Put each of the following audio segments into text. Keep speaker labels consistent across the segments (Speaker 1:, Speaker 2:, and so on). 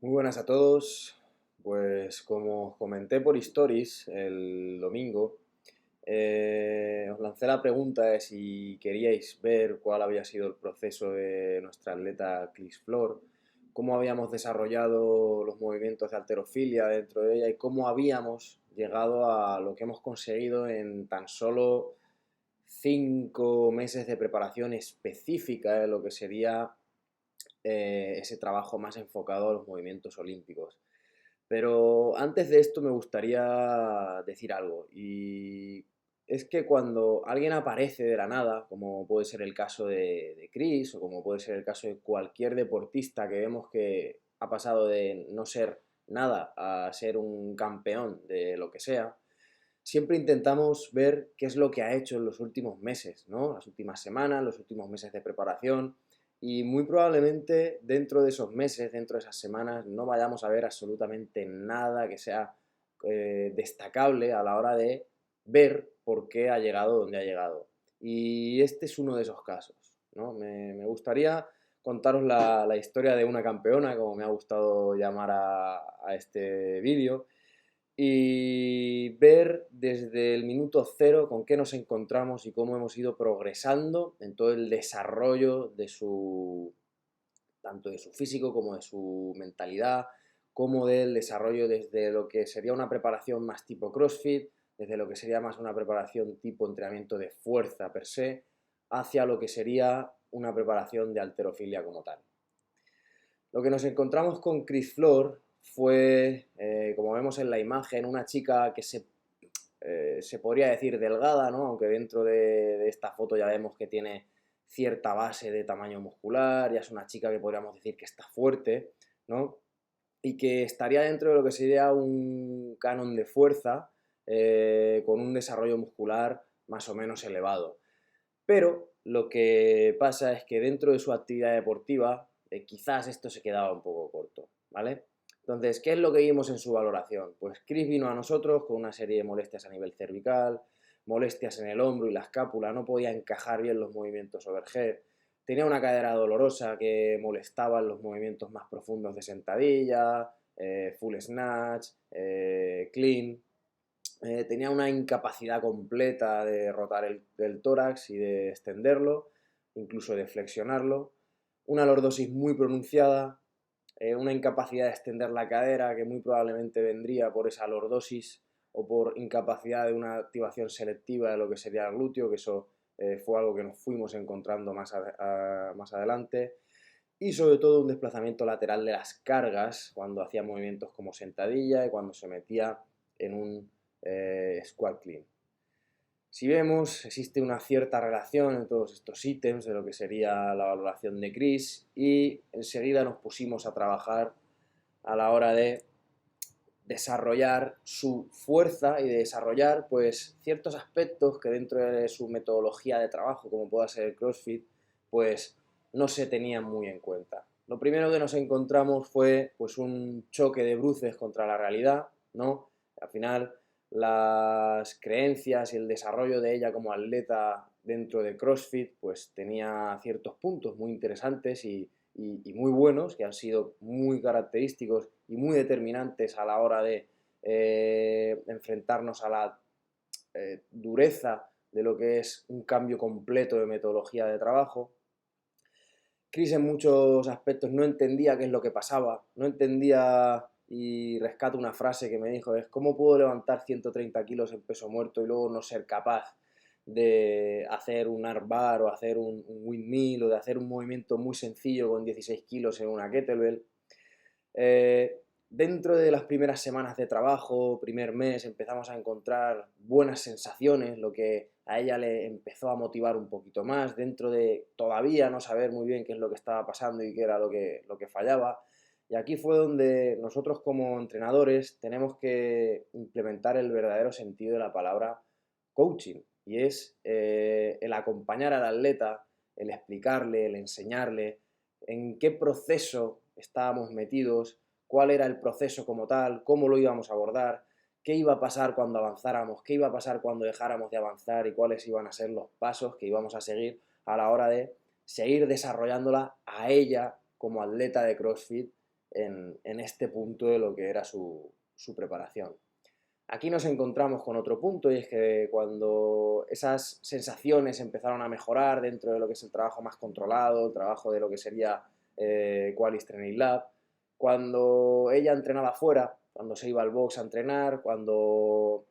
Speaker 1: Muy buenas a todos. Pues como os comenté por Stories el domingo, os lancé la pregunta de si queríais ver cuál había sido el proceso de nuestra atleta Chris Flor, cómo habíamos desarrollado los movimientos de halterofilia dentro de ella y cómo habíamos llegado a lo que hemos conseguido en tan solo 5 meses de preparación específica de lo que sería ese trabajo más enfocado a los movimientos olímpicos. Pero antes de esto me gustaría decir algo, y es que cuando alguien aparece de la nada, como puede ser el caso de Chris, o como puede ser el caso de cualquier deportista que vemos que ha pasado de no ser nada a ser un campeón de lo que sea, siempre intentamos ver qué es lo que ha hecho en los últimos meses, ¿no? Las últimas semanas, los últimos meses de preparación, y muy probablemente dentro de esos meses, dentro de esas semanas, no vayamos a ver absolutamente nada que sea destacable a la hora de ver por qué ha llegado donde ha llegado. Y este es uno de esos casos, ¿no? Me gustaría contaros la historia de una campeona, como me ha gustado llamar a este vídeo, y ver desde el minuto cero con qué nos encontramos y cómo hemos ido progresando en todo el desarrollo de tanto de su físico como de su mentalidad, como del desarrollo desde lo que sería una preparación más tipo CrossFit, desde lo que sería más una preparación tipo entrenamiento de fuerza per se, hacia lo que sería una preparación de halterofilia como tal. Lo que nos encontramos con Chris Flor fue, como vemos en la imagen, una chica que se podría decir delgada, ¿no? Aunque dentro de esta foto ya vemos que tiene cierta base de tamaño muscular, ya es una chica que podríamos decir que está fuerte, ¿no? Y que estaría dentro de lo que sería un canon de fuerza, con un desarrollo muscular más o menos elevado. Pero lo que pasa es que dentro de su actividad deportiva, quizás esto se quedaba un poco corto, ¿vale? Entonces, ¿qué es lo que vimos en su valoración? Pues Chris vino a nosotros con una serie de molestias a nivel cervical, molestias en el hombro y la escápula, no podía encajar bien los movimientos overhead, tenía una cadera dolorosa que molestaba en los movimientos más profundos de sentadilla, full snatch, clean, tenía una incapacidad completa de rotar el tórax y de extenderlo, incluso de flexionarlo, una lordosis muy pronunciada, una incapacidad de extender la cadera que muy probablemente vendría por esa lordosis o por incapacidad de una activación selectiva de lo que sería el glúteo, que eso fue algo que nos fuimos encontrando más adelante, y sobre todo un desplazamiento lateral de las cargas cuando hacía movimientos como sentadilla y cuando se metía en un squat clean. Si vemos, existe una cierta relación en todos estos ítems de lo que sería la valoración de Chris, y enseguida nos pusimos a trabajar a la hora de desarrollar su fuerza y de desarrollar pues ciertos aspectos que dentro de su metodología de trabajo, como pueda ser el CrossFit, pues no se tenían muy en cuenta. Lo primero que nos encontramos fue pues un choque de bruces contra la realidad, ¿no? Al final las creencias y el desarrollo de ella como atleta dentro de CrossFit pues tenía ciertos puntos muy interesantes y muy buenos, que han sido muy característicos y muy determinantes a la hora de enfrentarnos a la dureza de lo que es un cambio completo de metodología de trabajo. Chris en muchos aspectos no entendía qué es lo que pasaba, no entendía, y rescato una frase que me dijo, es ¿cómo puedo levantar 130 kilos en peso muerto y luego no ser capaz de hacer un arm bar o hacer un windmill o de hacer un movimiento muy sencillo con 16 kilos en una kettlebell? Dentro de las primeras semanas de trabajo, primer mes, empezamos a encontrar buenas sensaciones, lo que a ella le empezó a motivar un poquito más, dentro de todavía no saber muy bien qué es lo que estaba pasando y qué era lo que fallaba. Y aquí fue donde nosotros como entrenadores tenemos que implementar el verdadero sentido de la palabra coaching, y es el acompañar al atleta, el explicarle, el enseñarle en qué proceso estábamos metidos, cuál era el proceso como tal, cómo lo íbamos a abordar, qué iba a pasar cuando avanzáramos, qué iba a pasar cuando dejáramos de avanzar y cuáles iban a ser los pasos que íbamos a seguir a la hora de seguir desarrollándola a ella como atleta de CrossFit en este punto de lo que era su preparación. Aquí nos encontramos con otro punto, y es que cuando esas sensaciones empezaron a mejorar dentro de lo que es el trabajo más controlado, el trabajo de lo que sería Qualis Training Lab, cuando ella entrenaba fuera, cuando se iba al box a entrenar, cuando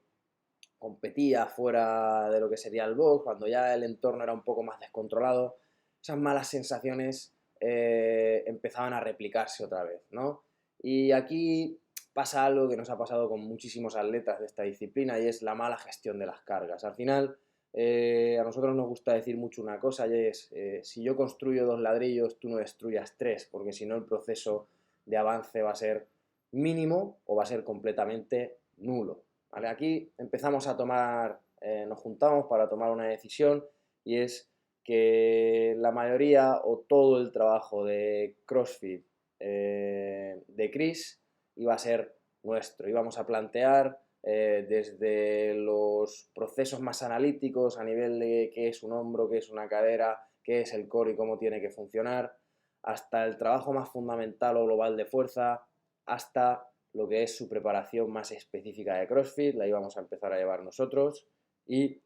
Speaker 1: competía fuera de lo que sería el box, cuando ya el entorno era un poco más descontrolado, esas malas sensaciones empezaban a replicarse otra vez, ¿no? Y aquí pasa algo que nos ha pasado con muchísimos atletas de esta disciplina, y es la mala gestión de las cargas. Al final, a nosotros nos gusta decir mucho una cosa, y es, si yo construyo 2 ladrillos, tú no destruyas 3, porque si no el proceso de avance va a ser mínimo o va a ser completamente nulo. ¿Vale? Aquí empezamos a tomar, nos juntamos para tomar una decisión, y es que la mayoría o todo el trabajo de CrossFit de Chris iba a ser nuestro. Íbamos a plantear desde los procesos más analíticos a nivel de qué es un hombro, qué es una cadera, qué es el core y cómo tiene que funcionar, hasta el trabajo más fundamental o global de fuerza, hasta lo que es su preparación más específica de CrossFit, la íbamos a empezar a llevar nosotros, y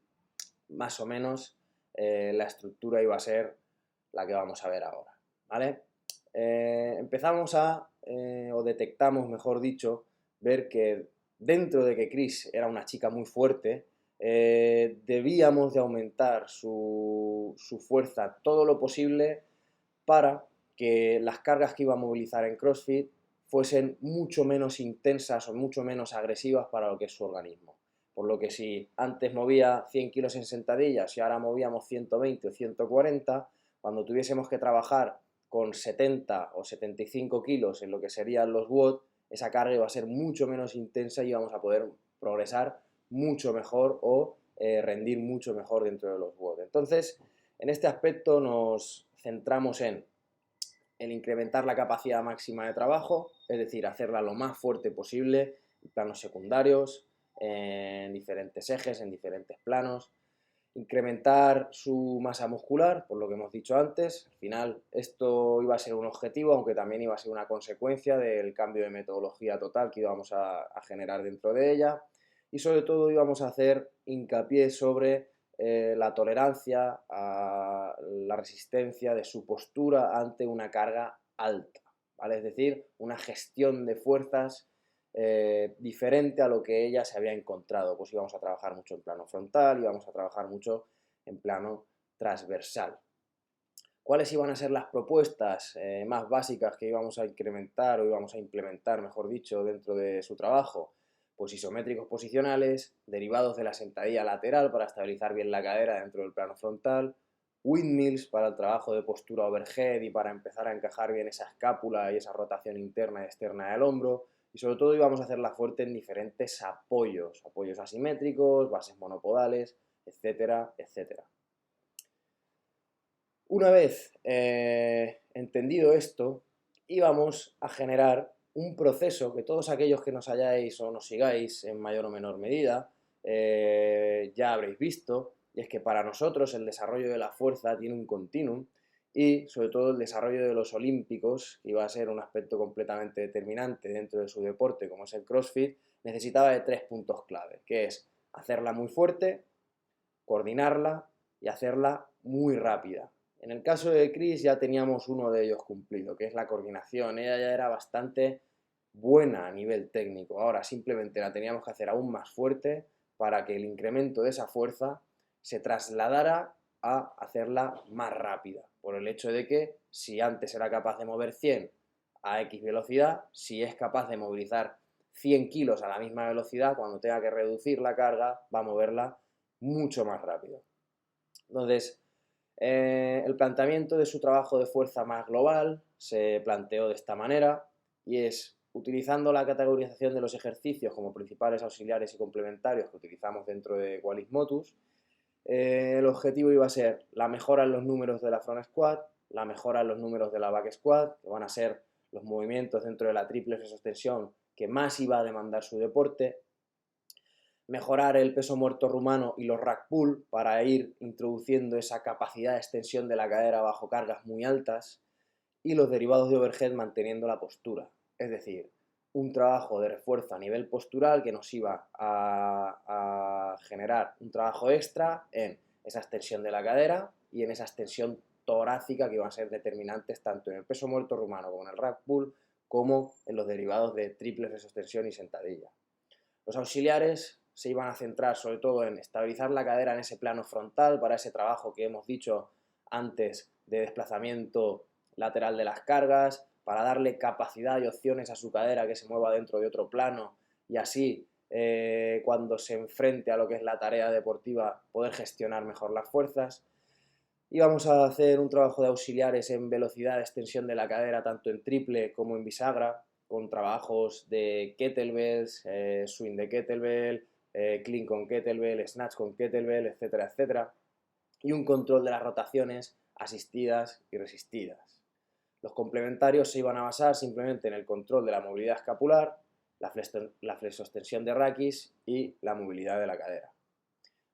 Speaker 1: más o menos la estructura iba a ser la que vamos a ver ahora, ¿vale? Empezamos o detectamos, mejor dicho, ver que dentro de que Chris era una chica muy fuerte, debíamos de aumentar su fuerza todo lo posible para que las cargas que iba a movilizar en CrossFit fuesen mucho menos intensas o mucho menos agresivas para lo que es su organismo. Por lo que si antes movía 100 kilos en sentadillas y ahora movíamos 120 o 140, cuando tuviésemos que trabajar con 70 o 75 kilos en lo que serían los WOD, esa carga iba a ser mucho menos intensa y íbamos a poder progresar mucho mejor o rendir mucho mejor dentro de los WOD. Entonces, en este aspecto nos centramos en el incrementar la capacidad máxima de trabajo, es decir, hacerla lo más fuerte posible en planos secundarios, en diferentes ejes, en diferentes planos, incrementar su masa muscular, por lo que hemos dicho antes. Al final esto iba a ser un objetivo, aunque también iba a ser una consecuencia del cambio de metodología total que íbamos a generar dentro de ella, y sobre todo íbamos a hacer hincapié sobre la tolerancia a la resistencia de su postura ante una carga alta, ¿vale? Es decir, una gestión de fuerzas diferente a lo que ella se había encontrado. Pues íbamos a trabajar mucho en plano frontal, íbamos a trabajar mucho en plano transversal. ¿Cuáles iban a ser las propuestas más básicas que íbamos a incrementar o íbamos a implementar, mejor dicho, dentro de su trabajo? Pues isométricos posicionales, derivados de la sentadilla lateral para estabilizar bien la cadera dentro del plano frontal, windmills para el trabajo de postura overhead y para empezar a encajar bien esa escápula y esa rotación interna y externa del hombro, y sobre todo íbamos a hacerla fuerte en diferentes apoyos, apoyos asimétricos, bases monopodales, etcétera, etcétera. Una vez entendido esto, íbamos a generar un proceso que todos aquellos que nos hayáis o nos sigáis en mayor o menor medida ya habréis visto, y es que para nosotros el desarrollo de la fuerza tiene un continuum, y sobre todo el desarrollo de los olímpicos, que iba a ser un aspecto completamente determinante dentro de su deporte como es el CrossFit, necesitaba de 3 puntos clave, que es hacerla muy fuerte, coordinarla y hacerla muy rápida. En el caso de Chris ya teníamos uno de ellos cumplido, que es la coordinación. Ella ya era bastante buena a nivel técnico. Ahora simplemente la teníamos que hacer aún más fuerte para que el incremento de esa fuerza se trasladara a hacerla más rápida. Por el hecho de que si antes era capaz de mover 100 a X velocidad, si es capaz de movilizar 100 kilos a la misma velocidad, cuando tenga que reducir la carga, va a moverla mucho más rápido. Entonces, el planteamiento de su trabajo de fuerza más global se planteó de esta manera, y es utilizando la categorización de los ejercicios como principales auxiliares y complementarios que utilizamos dentro de Qualis Motus. El objetivo iba a ser la mejora en los números de la front squat, la mejora en los números de la back squat, que van a ser los movimientos dentro de la triple flexoextensión que más iba a demandar su deporte, mejorar el peso muerto rumano y los rack pull para ir introduciendo esa capacidad de extensión de la cadera bajo cargas muy altas, y los derivados de overhead manteniendo la postura. Es decir, un trabajo de refuerzo a nivel postural que nos iba a generar un trabajo extra en esa extensión de la cadera y en esa extensión torácica que iban a ser determinantes tanto en el peso muerto rumano como en el rack pull, como en los derivados de triple flexoextensión y sentadilla. Los auxiliares se iban a centrar sobre todo en estabilizar la cadera en ese plano frontal para ese trabajo que hemos dicho antes de desplazamiento lateral de las cargas, para darle capacidad y opciones a su cadera que se mueva dentro de otro plano y así cuando se enfrente a lo que es la tarea deportiva poder gestionar mejor las fuerzas. Y vamos a hacer un trabajo de auxiliares en velocidad de extensión de la cadera tanto en triple como en bisagra, con trabajos de kettlebells, swing de kettlebell, clean con kettlebell, snatch con kettlebell, etcétera, etcétera, y un control de las rotaciones asistidas y resistidas. Los complementarios se iban a basar simplemente en el control de la movilidad escapular, la flexoextensión de raquis y la movilidad de la cadera.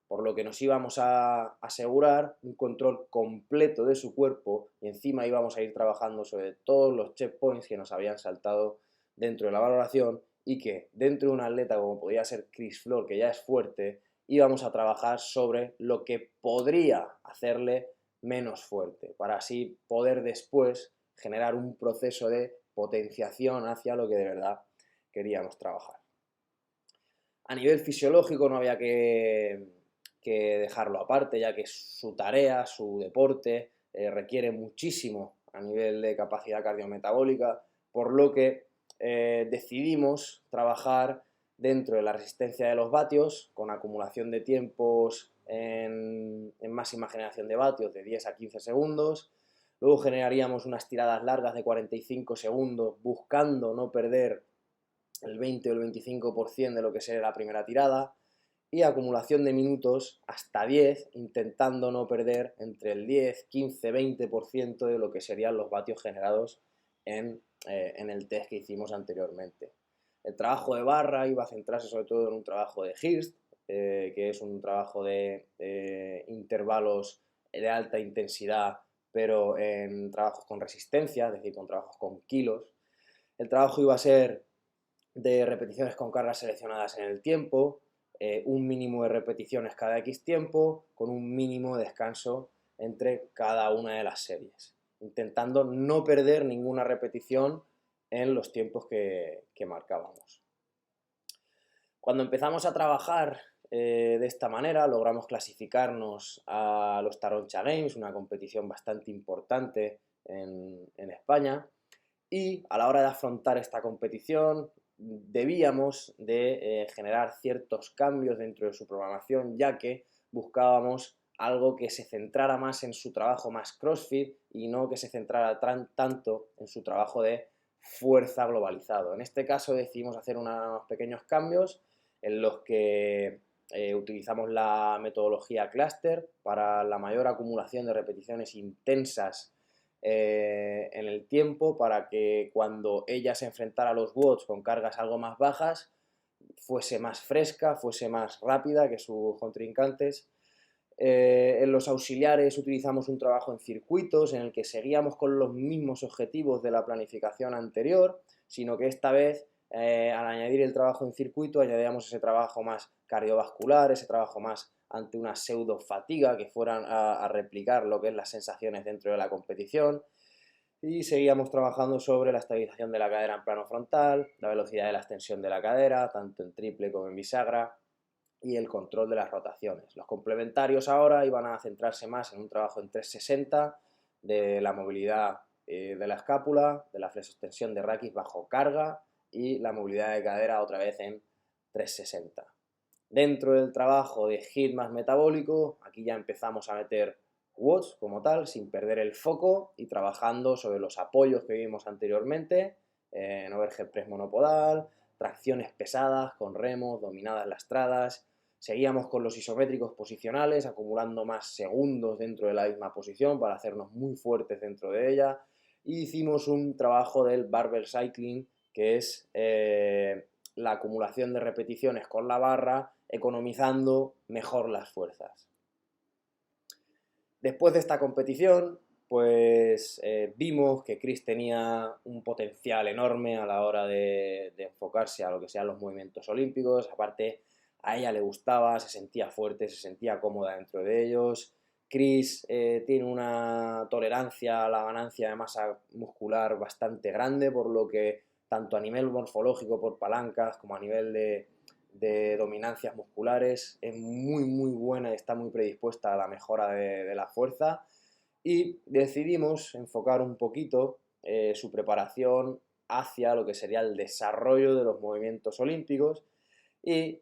Speaker 1: Por lo que nos íbamos a asegurar un control completo de su cuerpo y encima íbamos a ir trabajando sobre todos los checkpoints que nos habían saltado dentro de la valoración y que dentro de un atleta como podía ser Chris Flohr, que ya es fuerte, íbamos a trabajar sobre lo que podría hacerle menos fuerte, para así poder después generar un proceso de potenciación hacia lo que de verdad queríamos trabajar. A nivel fisiológico no había que dejarlo aparte, ya que su tarea, su deporte, requiere muchísimo a nivel de capacidad cardiometabólica, por lo que decidimos trabajar dentro de la resistencia de los vatios, con acumulación de tiempos en máxima generación de vatios de 10 a 15 segundos. Luego generaríamos unas tiradas largas de 45 segundos, buscando no perder el 20 o el 25% de lo que sería la primera tirada, y acumulación de minutos hasta 10, intentando no perder entre el 10, 15, 20% de lo que serían los vatios generados en el test que hicimos anteriormente. El trabajo de barra iba a centrarse sobre todo en un trabajo de Hirst, que es un trabajo de intervalos de alta intensidad, pero en trabajos con resistencia, es decir, con trabajos con kilos. El trabajo iba a ser de repeticiones con cargas seleccionadas en el tiempo, un mínimo de repeticiones cada X tiempo, con un mínimo de descanso entre cada una de las series, intentando no perder ninguna repetición en los tiempos que marcábamos. Cuando empezamos a trabajar de esta manera, logramos clasificarnos a los Taroncha Games, una competición bastante importante en España, y a la hora de afrontar esta competición debíamos de generar ciertos cambios dentro de su programación, ya que buscábamos algo que se centrara más en su trabajo más CrossFit y no que se centrara tanto en su trabajo de fuerza globalizado. En este caso decidimos hacer unos pequeños cambios en los que utilizamos la metodología cluster para la mayor acumulación de repeticiones intensas en el tiempo, para que cuando ella se enfrentara a los watts con cargas algo más bajas fuese más fresca, fuese más rápida que sus contrincantes. En los auxiliares utilizamos un trabajo en circuitos en el que seguíamos con los mismos objetivos de la planificación anterior, sino que esta vez al añadir el trabajo en circuito añadíamos ese trabajo más cardiovascular, ese trabajo más ante una pseudo fatiga, que fueran a replicar lo que es las sensaciones dentro de la competición, y seguíamos trabajando sobre la estabilización de la cadera en plano frontal, la velocidad de la extensión de la cadera, tanto en triple como en bisagra, y el control de las rotaciones. Los complementarios ahora iban a centrarse más en un trabajo en 360 de la movilidad de la escápula, de la flexoextensión de raquis bajo carga y la movilidad de cadera otra vez en 360. Dentro del trabajo de HIIT más metabólico, aquí ya empezamos a meter watts como tal, sin perder el foco y trabajando sobre los apoyos que vimos anteriormente, en overhead press monopodal, tracciones pesadas con remos, dominadas lastradas. Seguíamos con los isométricos posicionales, acumulando más segundos dentro de la misma posición para hacernos muy fuertes dentro de ella. Y hicimos un trabajo del barbell cycling, que es la acumulación de repeticiones con la barra economizando mejor las fuerzas. Después de esta competición, pues vimos que Chris tenía un potencial enorme a la hora de enfocarse a lo que sean los movimientos olímpicos. Aparte, a ella le gustaba, se sentía fuerte, se sentía cómoda dentro de ellos. Chris tiene una tolerancia a la ganancia de masa muscular bastante grande, por lo que tanto a nivel morfológico por palancas como a nivel de dominancias musculares es muy buena y está muy predispuesta a la mejora de la fuerza, y decidimos enfocar un poquito su preparación hacia lo que sería el desarrollo de los movimientos olímpicos. Y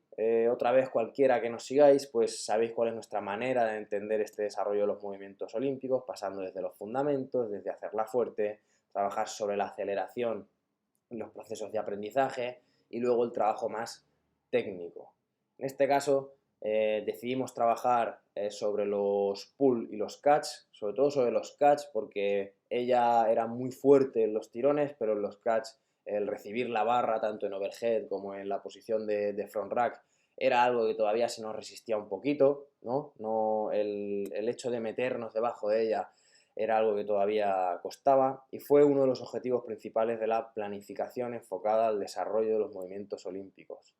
Speaker 1: otra vez, cualquiera que nos sigáis, pues sabéis cuál es nuestra manera de entender este desarrollo de los movimientos olímpicos, pasando desde los fundamentos, desde hacerla fuerte, trabajar sobre la aceleración en los procesos de aprendizaje y luego el trabajo más técnico. En este caso, decidimos trabajar sobre los pull y los catch, sobre todo sobre los catch, porque ella era muy fuerte en los tirones, pero en los catch el recibir la barra tanto en overhead como en la posición de front rack era algo que todavía se nos resistía un poquito, ¿no? El hecho de meternos debajo de ella era algo que todavía costaba, y fue uno de los objetivos principales de la planificación enfocada al desarrollo de los movimientos olímpicos.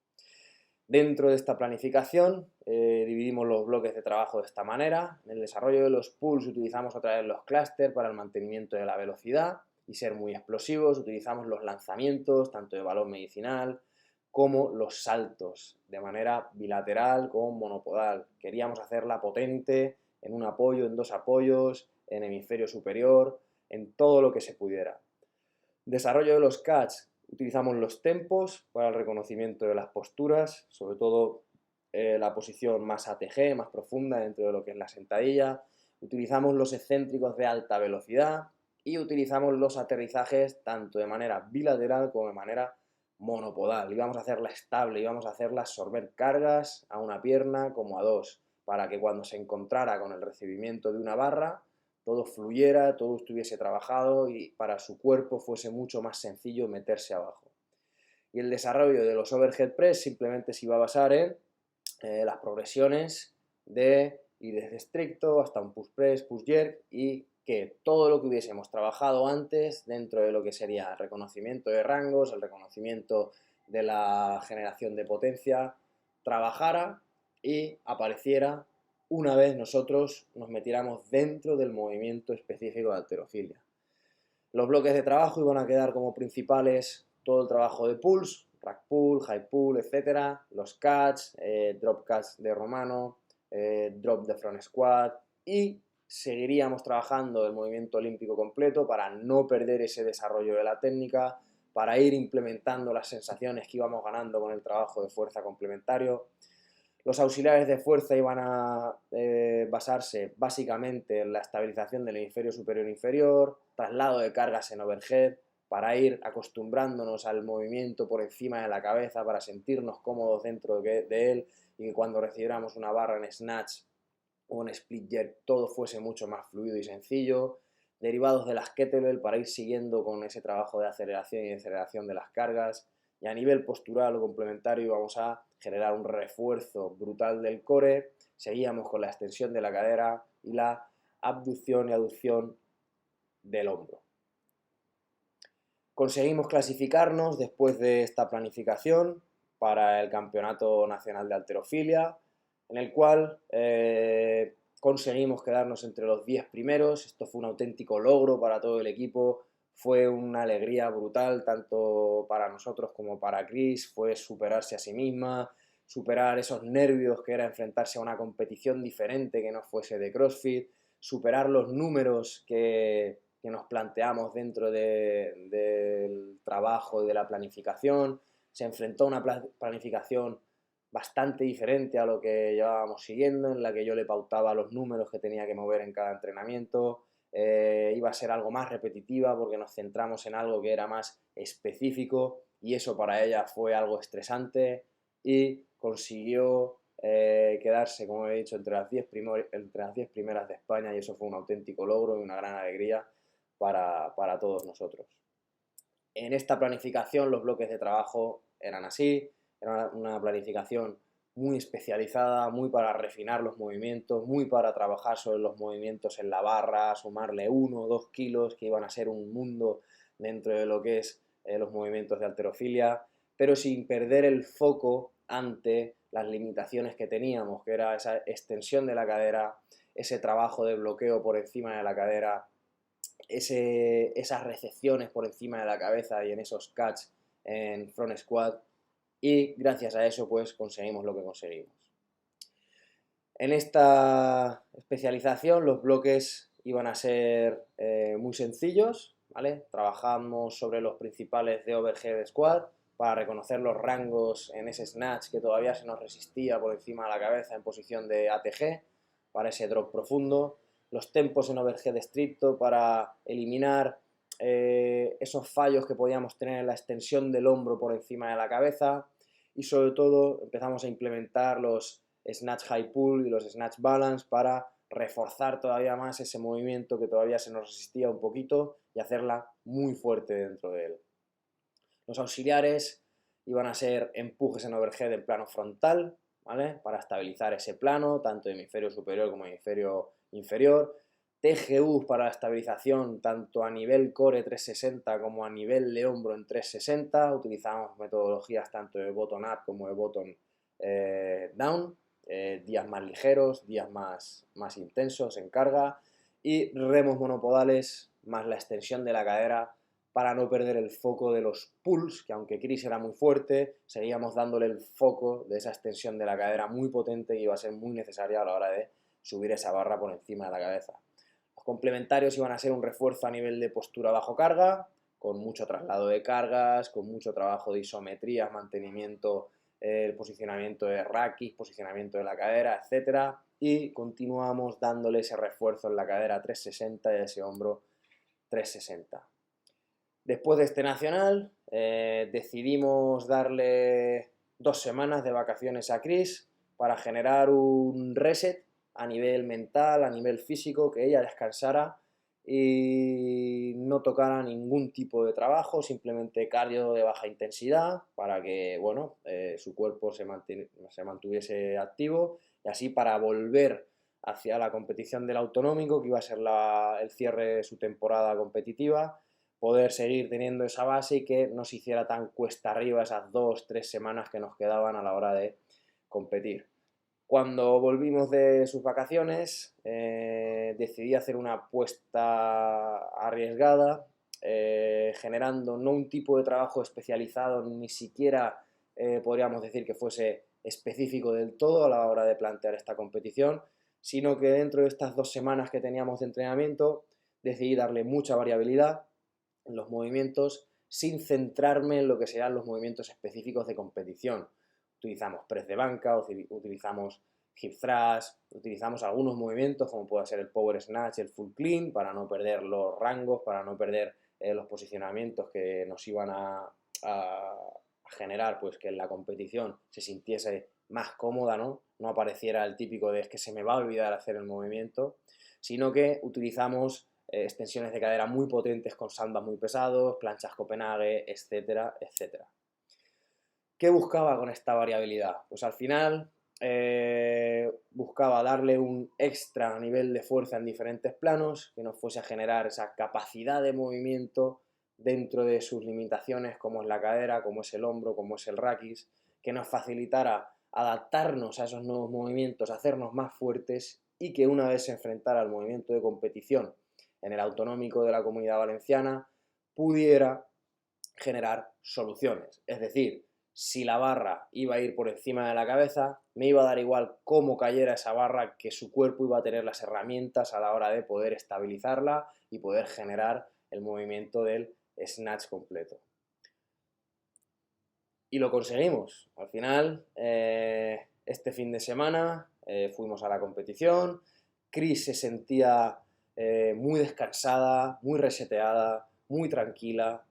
Speaker 1: Dentro de esta planificación dividimos los bloques de trabajo de esta manera. En el desarrollo de los pulls utilizamos otra vez los clústeres para el mantenimiento de la velocidad y ser muy explosivos. Utilizamos los lanzamientos, tanto de balón medicinal como los saltos, de manera bilateral con monopodal. Queríamos hacerla potente en un apoyo, en dos apoyos, en hemisferio superior, en todo lo que se pudiera. Desarrollo de los catch. Utilizamos los tempos para el reconocimiento de las posturas, sobre todo la posición más ATG, más profunda dentro de lo que es la sentadilla. Utilizamos los excéntricos de alta velocidad y utilizamos los aterrizajes tanto de manera bilateral como de manera monopodal. Íbamos a hacerla estable, íbamos a hacerla absorber cargas a una pierna como a dos, para que cuando se encontrara con el recibimiento de una barra, todo fluyera, todo estuviese trabajado y para su cuerpo fuese mucho más sencillo meterse abajo. Y el desarrollo de los overhead press simplemente se iba a basar en las progresiones de ir desde estricto hasta un push press, push jerk, y que todo lo que hubiésemos trabajado antes dentro de lo que sería el reconocimiento de rangos, el reconocimiento de la generación de potencia, trabajara y apareciera una vez nosotros nos metiéramos dentro del movimiento específico de halterofilia. Los bloques de trabajo iban a quedar como principales todo el trabajo de pulls, rack pull, high pull, etc. Los catch, drop catch de romano, drop de front squat, y seguiríamos trabajando el movimiento olímpico completo para no perder ese desarrollo de la técnica, para ir implementando las sensaciones que íbamos ganando con el trabajo de fuerza complementario. Los auxiliares de fuerza iban a basarse básicamente en la estabilización del hemisferio superior e inferior, traslado de cargas en overhead, para ir acostumbrándonos al movimiento por encima de la cabeza, para sentirnos cómodos dentro de él, y que cuando recibiéramos una barra en snatch o en split jerk todo fuese mucho más fluido y sencillo. Derivados de las kettlebell para ir siguiendo con ese trabajo de aceleración y deceleración de las cargas. Y a nivel postural o complementario vamos a generar un refuerzo brutal del core. Seguíamos con la extensión de la cadera y la abducción y aducción del hombro. Conseguimos clasificarnos después de esta planificación para el Campeonato Nacional de Halterofilia, en el cual conseguimos quedarnos entre los 10 primeros. Esto fue un auténtico logro para todo el equipo, fue una alegría brutal tanto para nosotros como para Chris, fue superarse a sí misma, superar esos nervios que era enfrentarse a una competición diferente que no fuese de CrossFit, superar los números que nos planteamos dentro del trabajo y de la planificación. Se enfrentó a una planificación bastante diferente a lo que llevábamos siguiendo, en la que yo le pautaba los números que tenía que mover en cada entrenamiento. Iba a ser algo más repetitiva porque nos centramos en algo que era más específico, y eso para ella fue algo estresante, y consiguió quedarse, como he dicho, entre las 10 primeras de España, y eso fue un auténtico logro y una gran alegría para todos nosotros. En esta planificación los bloques de trabajo eran así. Era una planificación muy especializada, muy para refinar los movimientos, muy para trabajar sobre los movimientos en la barra, sumarle 1 o 2 kilos que iban a ser un mundo dentro de lo que es los movimientos de halterofilia, pero sin perder el foco ante las limitaciones que teníamos, que era esa extensión de la cadera, ese trabajo de bloqueo por encima de la cadera, esas recepciones por encima de la cabeza y en esos catch en front squat, y gracias a eso pues conseguimos lo que conseguimos. En esta especialización los bloques iban a ser muy sencillos, ¿vale? Trabajamos sobre los principales de overhead squat para reconocer los rangos en ese snatch que todavía se nos resistía por encima de la cabeza en posición de ATG, para ese drop profundo, los tempos en overhead estricto para eliminar esos fallos que podíamos tener en la extensión del hombro por encima de la cabeza, y sobre todo empezamos a implementar los snatch high pull y los snatch balance para reforzar todavía más ese movimiento que todavía se nos resistía un poquito y hacerla muy fuerte dentro de él. Los auxiliares iban a ser empujes en overhead en plano frontal, ¿vale? Para estabilizar ese plano, tanto hemisferio superior como hemisferio inferior. TGUs para la estabilización tanto a nivel core 360 como a nivel de hombro en 360. Utilizamos metodologías tanto de bottom up como de bottom down. Días más ligeros, días más intensos en carga, y remos monopodales más la extensión de la cadera para no perder el foco de los pulls, que aunque Chris era muy fuerte, seguíamos dándole el foco de esa extensión de la cadera muy potente que iba a ser muy necesaria a la hora de subir esa barra por encima de la cabeza. Los complementarios iban a ser un refuerzo a nivel de postura bajo carga, con mucho traslado de cargas, con mucho trabajo de isometrías, mantenimiento, el posicionamiento de raquis, posicionamiento de la cadera, etc. Y continuamos dándole ese refuerzo en la cadera 360 y ese hombro 360. Después de este nacional, decidimos darle 2 semanas de vacaciones a Chris para generar un reset a nivel mental, a nivel físico, que ella descansara y no tocara ningún tipo de trabajo, simplemente cardio de baja intensidad para que, bueno, su cuerpo se mantuviese activo, y así para volver hacia la competición del autonómico, que iba a ser el cierre de su temporada competitiva, poder seguir teniendo esa base y que no se hiciera tan cuesta arriba esas 2-3 semanas que nos quedaban a la hora de competir. Cuando volvimos de sus vacaciones, decidí hacer una apuesta arriesgada, generando no un tipo de trabajo especializado, ni siquiera podríamos decir que fuese específico del todo a la hora de plantear esta competición, sino que dentro de estas 2 semanas que teníamos de entrenamiento, decidí darle mucha variabilidad en los movimientos sin centrarme en lo que serán los movimientos específicos de competición. Utilizamos press de banca, utilizamos hip thrust, utilizamos algunos movimientos como puede ser el power snatch, el full clean, para no perder los rangos, para no perder los posicionamientos que nos iban a generar pues que en la competición se sintiese más cómoda, ¿no? No apareciera el típico de es que se me va a olvidar hacer el movimiento, sino que utilizamos extensiones de cadera muy potentes con sandbags muy pesados, planchas Copenhague, etcétera, etcétera. ¿Qué buscaba con esta variabilidad? Pues al final buscaba darle un extra nivel de fuerza en diferentes planos, que nos fuese a generar esa capacidad de movimiento dentro de sus limitaciones, como es la cadera, como es el hombro, como es el raquis, que nos facilitara adaptarnos a esos nuevos movimientos, hacernos más fuertes, y que una vez se enfrentara al movimiento de competición en el autonómico de la Comunidad Valenciana, pudiera generar soluciones. Es decir, si la barra iba a ir por encima de la cabeza, me iba a dar igual cómo cayera esa barra, que su cuerpo iba a tener las herramientas a la hora de poder estabilizarla y poder generar el movimiento del snatch completo. Y lo conseguimos. Al final, este fin de semana fuimos a la competición. Chris se sentía muy descansada, muy reseteada, muy tranquila.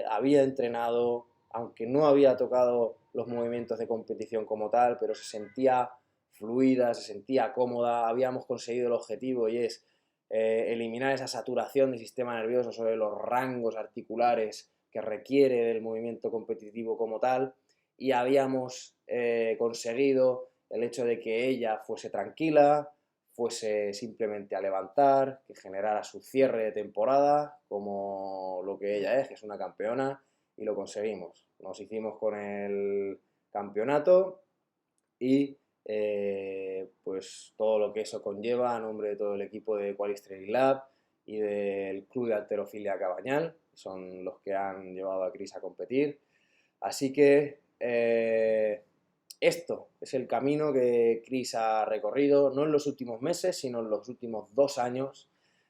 Speaker 1: Había entrenado, aunque no había tocado los movimientos de competición como tal, pero se sentía fluida, se sentía cómoda. Habíamos conseguido el objetivo, y es eliminar esa saturación del sistema nervioso sobre los rangos articulares que requiere del movimiento competitivo como tal, y habíamos conseguido el hecho de que ella fuese tranquila, fuese simplemente a levantar, que generara su cierre de temporada, como lo que ella es, que es una campeona, y lo conseguimos. Nos hicimos con el campeonato y pues todo lo que eso conlleva a nombre de todo el equipo de Qualys Training Lab y del Club de Halterofilia Cabañal, son los que han llevado a Cris a competir. Así que esto es el camino que Cris ha recorrido, no en los últimos meses, sino en los últimos 2 años.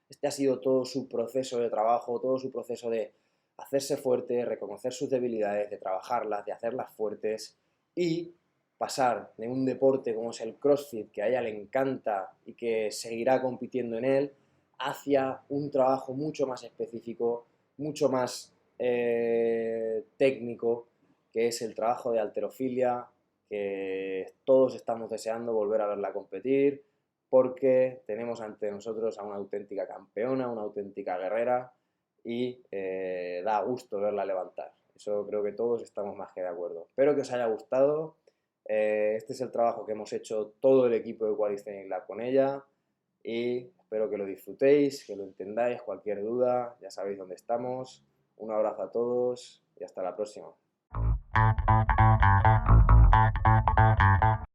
Speaker 1: Este ha sido todo su proceso de trabajo, todo su proceso de hacerse fuerte, reconocer sus debilidades, de trabajarlas, de hacerlas fuertes y pasar de un deporte como es el CrossFit, que a ella le encanta y que seguirá compitiendo en él, hacia un trabajo mucho más específico, mucho más técnico, que es el trabajo de halterofilia, que todos estamos deseando volver a verla competir, porque tenemos ante nosotros a una auténtica campeona, una auténtica guerrera, y da gusto verla levantar. Eso creo que todos estamos más que de acuerdo. Espero que os haya gustado. Este es el trabajo que hemos hecho todo el equipo de Qualys Training Lab con ella y espero que lo disfrutéis, que lo entendáis. Cualquier duda, ya sabéis dónde estamos. Un abrazo a todos y hasta la próxima.